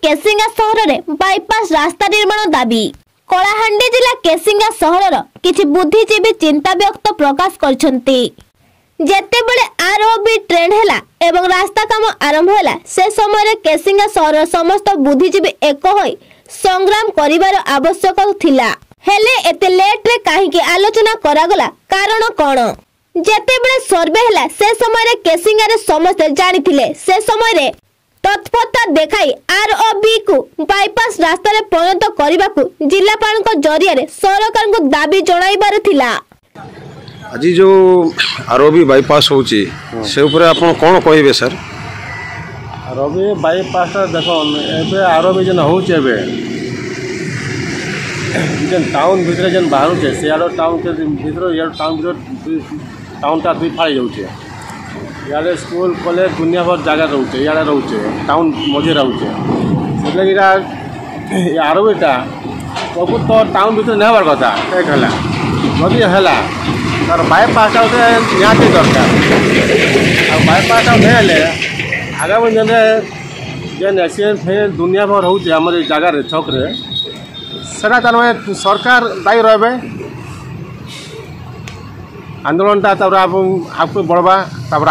केसिंगा सहर में बाईपास रास्ता निर्माण दाबी। कलाहांडी जिला केसिंगा सहर किछि बुद्धिजीवी चिंता व्यक्त प्रकाश करछंती। जेतेबेले आरओबी ट्रेन हैला एवं रास्ता काम आरंभ हैला से समय केसिंगा सहर समस्त बुद्धिजीवी एक होई संग्राम करिवार आवश्यक थिला। हेले एते लेट रे काहेकि आलोचना करागला कारण कोन? जेतेबेले सर्वे हैला से समय केसिंगा रे समस्त जानिथिले से समय तत्परता देखाई आरओबी को बाईपास रास्ता रे परिणत करने को जिलापाल जरिया सरकार को दाबी जणाइबार थिला। आज जो आरओबी बाईपास होची से ऊपर आपण कोन कहिबे सर? आरओबी बाईपास देखो एबे आरओबी जन होची एबे जन टाउन भीतर जन बाहर छे से आरो टाउन के भीतर यार टाउन भीतर टाउन ता दुई फाड़ी जाउछे। यारे स्कूल कॉलेज दुनिया भर जगह रोचे यारे रोचे टाउन मझे रोचे से आरओबीटा सब तो टाउन भीतर नहीं हबार कथा एक है जदि है तार बाईपास निहाती दरकार बाईपास नहीं आगामी दिन जेन एक्सीडेंट है दुनिया भर होचे आम जगार छक्रे सेटा तार सरकार दायी रहे आंदोलनटा आपको बढ़वा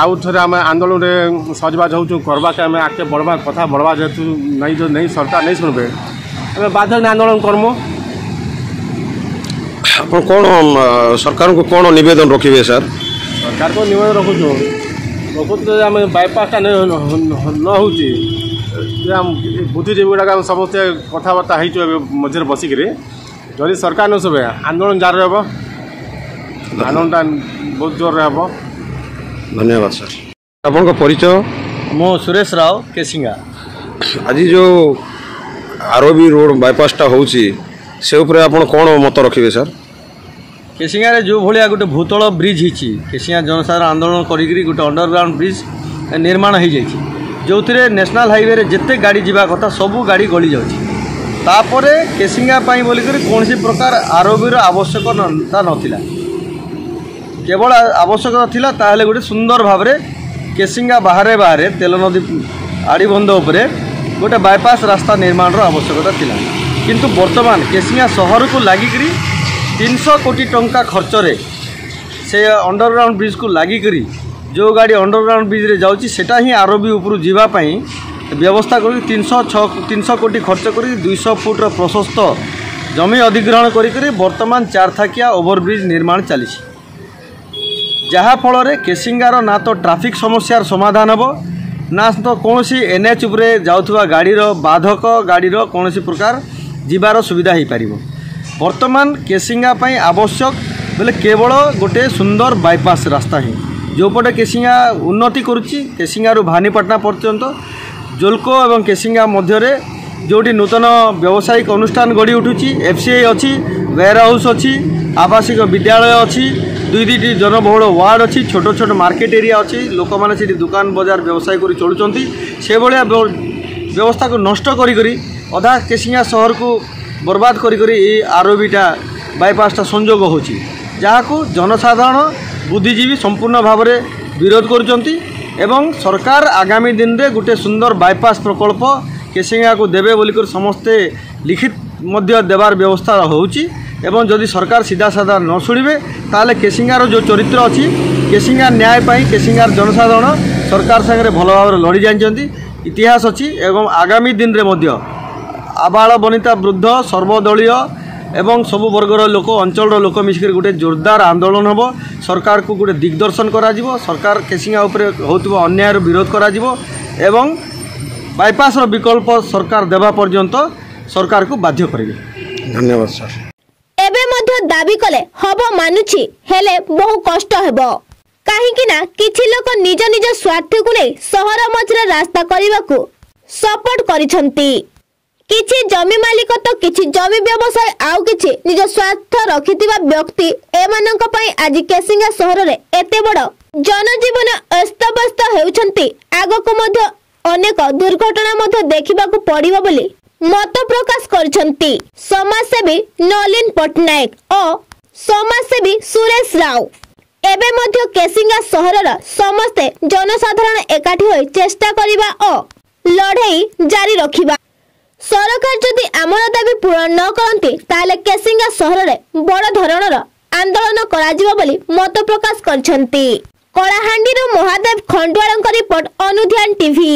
आउ थे आम आंदोलन में सजबाज हो करवा के आम आगे बढ़वा कथा बढ़वा जेहतु नहीं जो नहीं सरकार नहीं शुणबे आम बाध्य आंदोलन करमु। आप कौन सरकार को कौन निवेदन रखिए सर? सरकार को निवेदन रखुचु आम बाईपासटा न हो बुद्धिजीवी गुड़ाक समस्ते कथबार्ता हो मझे बसिक जदि सरकार न शुभे आंदोलन जारी रहा आनंद बहुत जोर रहा। धन्यवाद सर। आपन को परिचय? मो सुरेश राव केसिंगा। आज जो आरओबी रोड बाईपासटा होची से ऊपर आपन कोन मत रखिबे सर? केसिंगा रे जो भलिया गोटे भूतल ब्रिज हिची केसिंगा जनसाधारण आंदोलन करी गोटे अंडरग्राउंड ब्रिज निर्माण हो जाइए जो थे नेशनल हाईवे रे जिते गाड़ी जीवा कथा सबू गाड़ी गली जाउची तापरे केसिंगा पाई बोली करी कोनसी प्रकार आरओबी रो आवश्यकता नथिला केवल आवश्यकता थिला ताहले गोटे सुंदर भाव में केसिंगा बाहरे बाहरे तेल नदी आड़ीबंध उपरे गोटे बाईपास रास्ता निर्माण आवश्यकता थिला किंतु वर्तमान केसिंगा सहर को लागिकरी 300 कोटी टंका खर्च रे से अंडरग्राउंड ब्रिज को लागिकरी जो गाड़ी अंडरग्राउंड ब्रिज रे जाउची सेटा ही आरओबी ऊपर जीवा पई व्यवस्था करी 300 कोटी खर्च करी 200 फुट रो प्रशस्त जमी अधिग्रहण करी वर्तमान 4 थाकिया ओवरब्रिज निर्माण चली जहाँ फल केसिंगार ना तो ट्राफिक समस्यार समाधान हम ना तो कौन एनएच उपरे जाउथुवा गाड़ी बाधक गाड़ी कौन प्रकार जीवार सुविधा हो पार। वर्तमान केसिंगा पाई आवश्यक बोले केवल गोटे सुंदर बाईपास रास्ता ही जोपटे केसिंगा उन्नति करुच्ची केसिंगारू भानीपाटना पर्यंत जोल्को और केसिंगा मध्य जोटी नूतन व्यावसायिक अनुष्ठान गढ़ी उठुची एफसीआई अच्छी वेयर हाउस अच्छी आवासिक विद्यालय अच्छी दुईटी जनबहुल वार्ड अच्छी छोट छोट मार्केट एरिया अच्छी लोक मैंने से दुकान बजार व्यवसाय कर चलुँच से भाया व्यवस्था को नष्ट करी अधा केसिंगा सहर को बर्बाद करी आरओबीटा बाईपासटा संजोग होची जहाँ को जनसाधारण बुद्धिजीवी संपूर्ण भाव में विरोध करुँच एवं सरकार आगामी दिन में गोटे सुंदर बाईपास प्रकल्प केसिंगा को देवे बोलिकर समस्ते लिखित मध्य देवार व्यवस्था होची एवं जदि सरकार सीधा साधा न शुणवे ताले केसिंगार जो चरित्र अच्छी केसिंगा न्याय पाई केसिंगार जनसाधारण सरकार सागर भल भाव लड़ी जाइछन्ति इतिहास अच्छी एवं आगामी दिन रे मध्य आबाल बनिता वृद्ध सर्वदलीय एवं सबु वर्गर लोक अंचल लोक मिशिक गोटे जोरदार आंदोलन हम सरकार को गोटे दिग्दर्शन करा सरकार केसिंगा उपरे होतबो अन्याय विरोध करा एवं बाईपास विकल्प सरकार देवा पर्यंत सरकार को बाध्य करेंगे। धन्यवाद सर। एबे मध्य दाबी कले हबो मानुछि हेले बहु कष्ट हेबो काहेकि ना किछि लोक निज निज स्वार्थ को नै सहर मझरे रास्ता करबा को सपोर्ट करिसंती। किछि जमी मालिक तो किछि जमी व्यवसाय आउ किछि निज स्वार्थ रखितिबा व्यक्ति एमानक पई आज केसिंगा सहर रे एते बड़ जनजीवन अस्तव्यस्त हेउछंती आगको मध्य अनेक दुर्घटना मध्य देखिबा को पड़िबो बोली मत प्रकाश करछंती समाजसेवी नलिन पटनायक और समाजसेवी सुरेश राव। एबे मध्य केसिंगा सहरर समस्ते जनसाधारण एकाठी होई चेष्टा करिबा और लड़ाई जारी रखिबा। सरकार जदि आमर दाबी पूरण न करते ताले केसिंगा सहर में बड़ धरणर आंदोलन कराजिबो बोली मत प्रकाश करछंती। Kalahandi Mahadev Khandwal report Anudhyan TV.